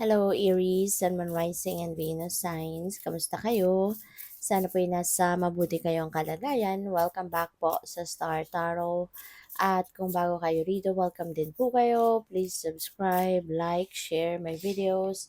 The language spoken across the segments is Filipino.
Hello Aries, Sun, Moon, Rising, and Venus signs. Kamusta kayo? Sana po'y nasa mabuti kayong kalagayan. Welcome back po sa Star Tarot. At kung bago kayo rito, welcome din po kayo. Please subscribe, like, share my videos,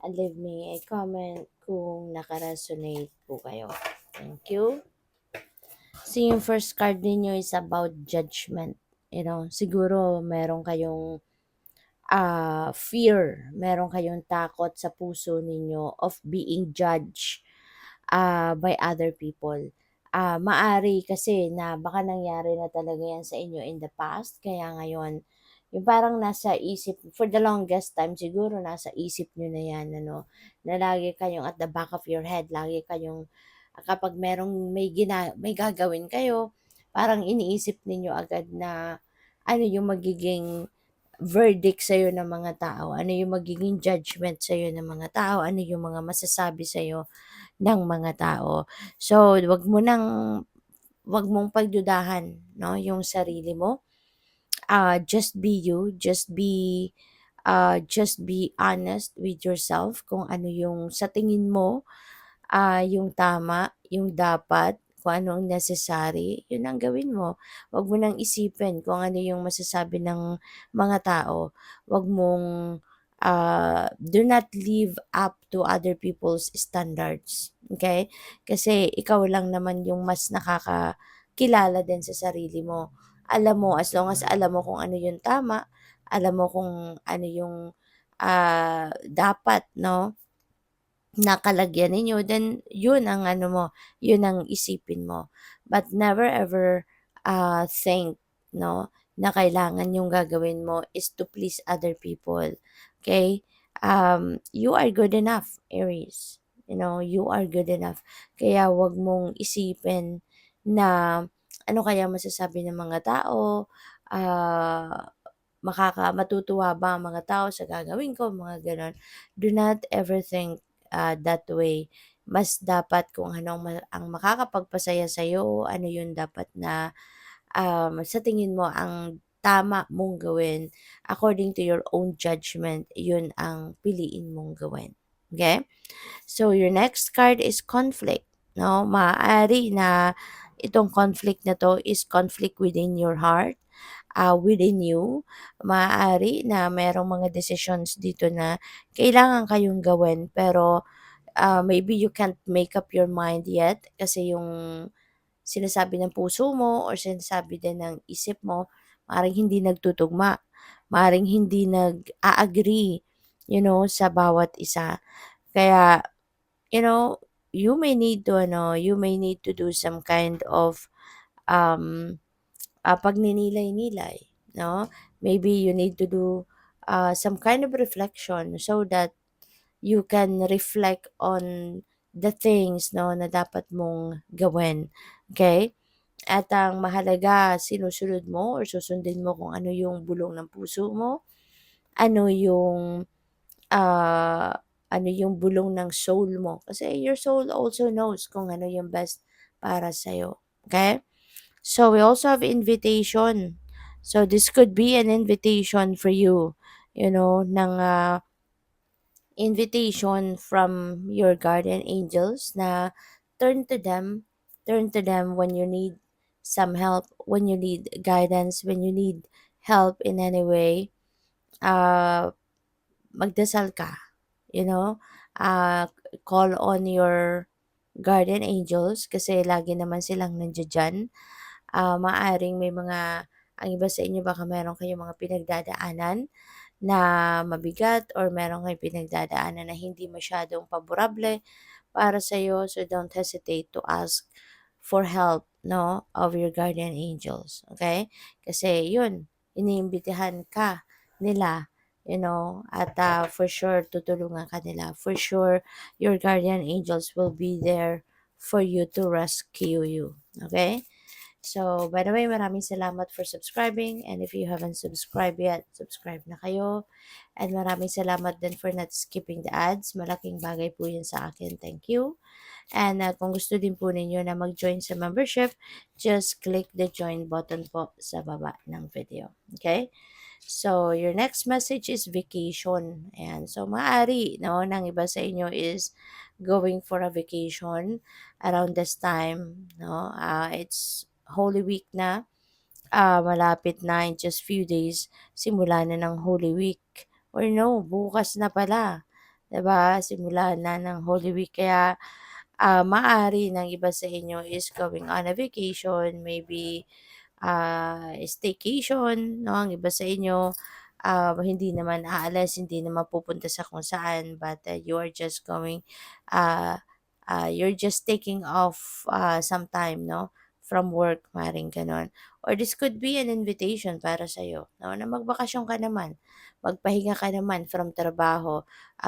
and leave me a comment kung nakaresonate po kayo. Thank you. So yung first card ninyo is about judgment. Siguro meron kayong fear, meron kayong takot sa puso ninyo of being judged by other people. Maari kasi na baka nangyari na talaga yan sa inyo in the past, kaya ngayon, yung parang nasa isip, for the longest time, siguro nasa isip nyo na yan, na lagi kayong at the back of your head, lagi kayong, kapag merong may gagawin kayo, parang iniisip ninyo agad na ano yung magiging verdict sa'yo ng mga tao, ano yung magiging judgment sa'yo ng mga tao, ano yung mga masasabi sa'yo ng mga tao. So, wag mong pagdudahan, no, yung sarili mo. Just be you, just be honest with yourself kung ano yung sa tingin mo yung tama, yung dapat, kung ano ang necessary, yun ang gawin mo. Huwag mo nang isipin kung ano yung masasabi ng mga tao. Huwag mong do not live up to other people's standards. Okay? Kasi ikaw lang naman yung mas nakakakilala din sa sarili mo. Alam mo, as long as alam mo kung ano yung tama, alam mo kung ano yung dapat, no? Nakalagyan ninyo, then yun ang ano mo, yun ang isipin mo. But never ever think, no, na kailangan yung gagawin mo is to please other people. Okay? You are good enough, Aries. You are good enough. Kaya wag mong isipin na ano kaya masasabi ng mga tao, matutuwa ba ang mga tao sa gagawin ko, mga ganon. Do not ever think that way. Mas dapat kung ang makakapagpasaya sa'yo, ano yung dapat na sa tingin mo ang tama mong gawin according to your own judgment, yun ang piliin mong gawin. Okay? So, your next card is conflict. No? Maaari na itong conflict na to is conflict within your heart, within you. Maaari na merong mga decisions dito na kailangan kayong gawin pero maybe you can't make up your mind yet kasi yung sinasabi ng puso mo or sinasabi din ng isip mo, maaaring hindi nagtutugma, maaaring hindi nag-a-agree, sa bawat isa. Kaya, you know, you may need to do some kind of um, pagninilay-nilay, no? Maybe you need to do some kind of reflection so that you can reflect on the things, no, na dapat mong gawin. Okay? At ang mahalaga, sinusunod mo or susundin mo kung ano yung bulong ng puso mo, ano yung ah, ano yung bulong ng soul mo. Kasi your soul also knows kung ano yung best para sa'yo. Okay? So, we also have invitation. So, this could be an invitation for you, ng invitation from your guardian angels na turn to them, turn to them when you need some help, when you need guidance, when you need help in any way. Uh, Magdasal ka, you know, uh, call on your guardian angels kasi lagi naman silang nandiyan dyan. Maaring may ang iba sa inyo baka meron kayong mga pinagdadaanan na mabigat or meron kayong pinagdadaanan na hindi masyadong paborable para sa'yo. So, don't hesitate to ask for help, no, of your guardian angels. Okay? Kasi yun, iniimbitahan ka nila, at for sure, tutulungan ka nila. For sure, your guardian angels will be there for you to rescue you. Okay? So, by the way, maraming salamat for subscribing. And if you haven't subscribed yet, subscribe na kayo. And maraming salamat din for not skipping the ads. Malaking bagay po yun sa akin. Thank you. And kung gusto din po ninyo na mag-join sa membership, just click the join button po sa baba ng video. Okay? So, your next message is vacation. Ayan. So, maaari, no, ng iba sa inyo is going for a vacation around this time, no? It's Holy Week na. Malapit na in just few days, simula na ng Holy Week. Or no, bukas na pala. 'Di ba? Simula na ng Holy Week. Kaya, maaari ng iba sa inyo is going on a vacation, maybe staycation, no? Ang iba sa inyo, hindi naman aalis, hindi naman pupunta sa kung saan, but you are just going, uh, you're just taking off some time, no? From work, maring ganon. Or this could be an invitation para sa'yo, no? Na magbakasyon ka naman, magpahinga ka naman from trabaho,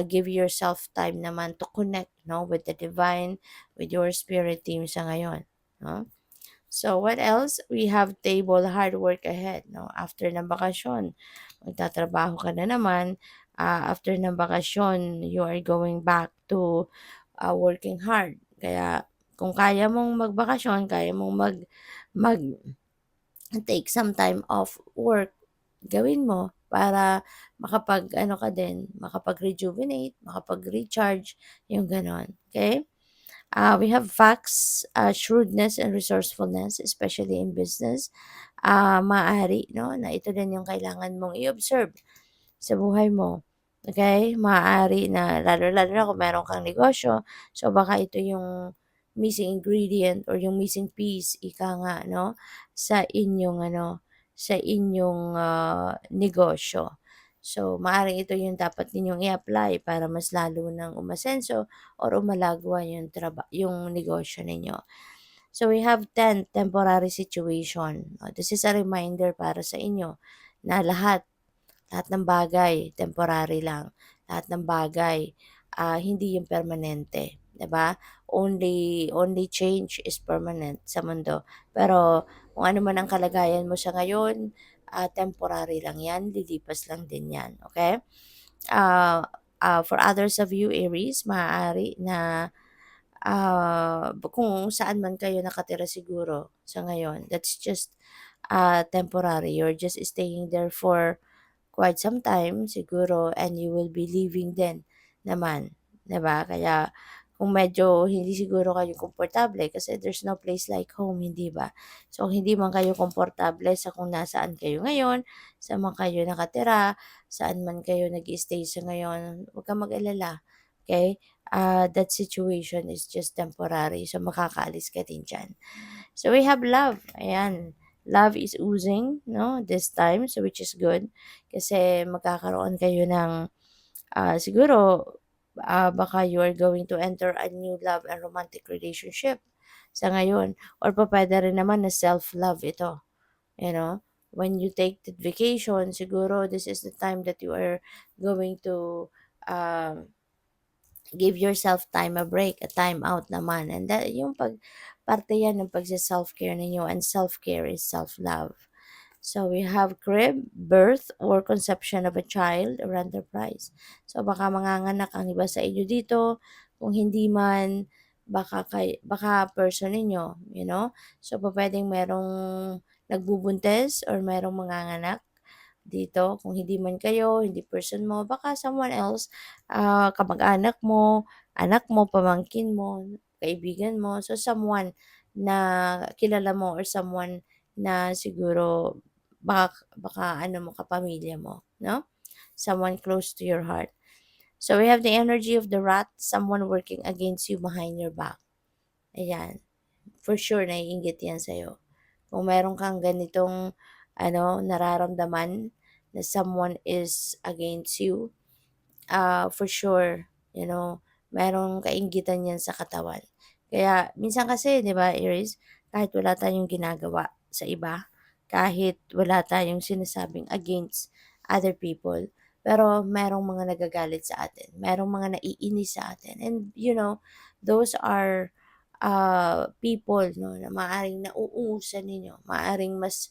give yourself time naman to connect, no? With the divine, with your spirit team sa ngayon, no? So, what else? We have table hard work ahead, no? After ng bakasyon, magtatrabaho ka na naman. After ng bakasyon, you are going back to working hard. Kaya, kung kaya mong magbakasyon, kaya mong mag take some time off work, gawin mo para makapag ano ka din, makapag-rejuvenate, makapag-recharge, yung ganon. Okay? We have facts, shrewdness, and resourcefulness, especially in business. Maaari, no, na ito din yung kailangan mong i-observe sa buhay mo. Okay? Maaari na, lalo-lalo na kung meron kang negosyo, so baka ito yung missing ingredient or yung missing piece, ika nga, no, sa inyong, sa inyong negosyo. So, maaaring ito yung dapat ninyong i-apply para mas lalo nang umasenso or umalagwa yung negosyo ninyo. So, we have 10 temporary situation. This is a reminder para sa inyo na lahat ng bagay temporary lang. Lahat ng bagay, hindi yung permanente, 'di ba? Only change is permanent sa mundo. Pero kung ano man ang kalagayan mo sa ngayon, temporary lang 'yan, lilipas lang din 'yan, okay? For others of you, Aries, maaari na kung saan man kayo nakatira siguro sa ngayon, that's just temporary. You're just staying there for quite some time siguro and you will be leaving din naman, 'di ba? Kaya kung medyo hindi siguro kayo komportable kasi there's no place like home, hindi ba? So, kung hindi man kayo komportable sa kung nasaan kayo ngayon, saan man kayo nakatira, saan man kayo nag stay sa ngayon, huwag kang mag-alala, okay? That situation is just temporary. So, makakaalis ka din diyan. So, we have love. Ayan. Love is oozing, no, this time, so which is good. Kasi magkakaroon kayo ng, siguro, baka you are going to enter a new love and romantic relationship sa ngayon. Or pwede rin naman na self-love ito, you know. When you take the vacation, siguro this is the time that you are going to um, give yourself time a break, a time out naman. And that, yung parte yan ng pagsa-self-care ninyo, and self-care is self-love. So we have crib, birth, or conception of a child or enterprise. So baka manganganak ang iba sa inyo dito, kung hindi man, baka person ninyo, you know? So pwedeng merong nagbubuntis or merong manganganak dito. Kung hindi man kayo, hindi person mo, baka someone else, kamag-anak mo, anak mo, pamangkin mo, kaibigan mo. So, someone na kilala mo or someone na siguro baka ano mo, kapamilya mo, no? Someone close to your heart. So, we have the energy of the rat, someone working against you behind your back. Ayan. For sure, naiinggit yan sa'yo. Kung meron kang ganitong nararamdaman na someone is against you, for sure, merong kainggitan yan sa katawan. Kaya minsan kasi, 'di ba, Aries, kahit wala tayong ginagawa sa iba, kahit wala tayong sinasabing against other people, pero merong mga nagagalit sa atin, merong mga naiinis sa atin. And those are people, no, na maaaring nauungusan ninyo, maaaring mas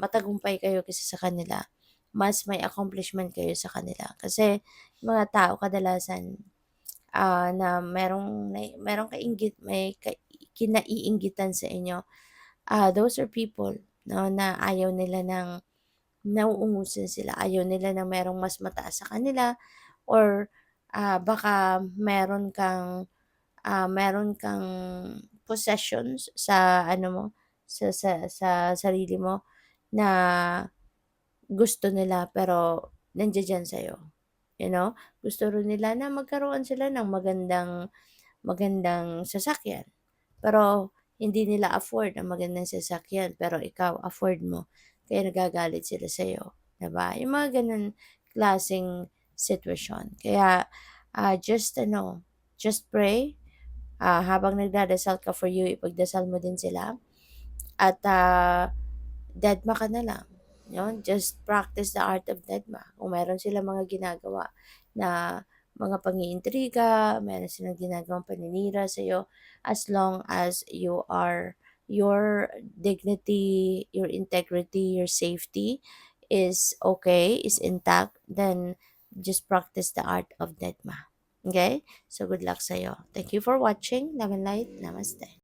matagumpay kayo kaysa sa kanila, mas may accomplishment kayo sa kanila. Kasi yung mga tao kadalasan, na merong kainggit, may kinaiinggitan sa inyo, those are people, no, na ayaw nila ng nauungusan sila. Ayaw nila na merong mas mataas sa kanila or baka meron kang possessions sa ano mo, sa sarili mo na gusto nila pero nandiya-diyan sa'yo, you know? Gusto rin nila na magkaroon sila ng magandang magandang sasakyan, pero hindi nila afford ang magandang sasakyan, pero ikaw afford mo, kaya nagagalit sila sa'yo, 'di ba? Yung mga gano'n klaseng sitwasyon. Kaya, just pray, habang nagdadasal ka for you, ipagdasal mo din sila at, dedma ka na lang, 'yon. Just practice the art of dedma. Kung meron silang mga ginagawa na mga pang-iintriga, meron silang ginagawang paninira sa'yo, as long as your dignity, your integrity, your safety is okay, is intact, then just practice the art of dedma. Okay? So good luck sa'yo. Thank you for watching. Love and light. Namaste.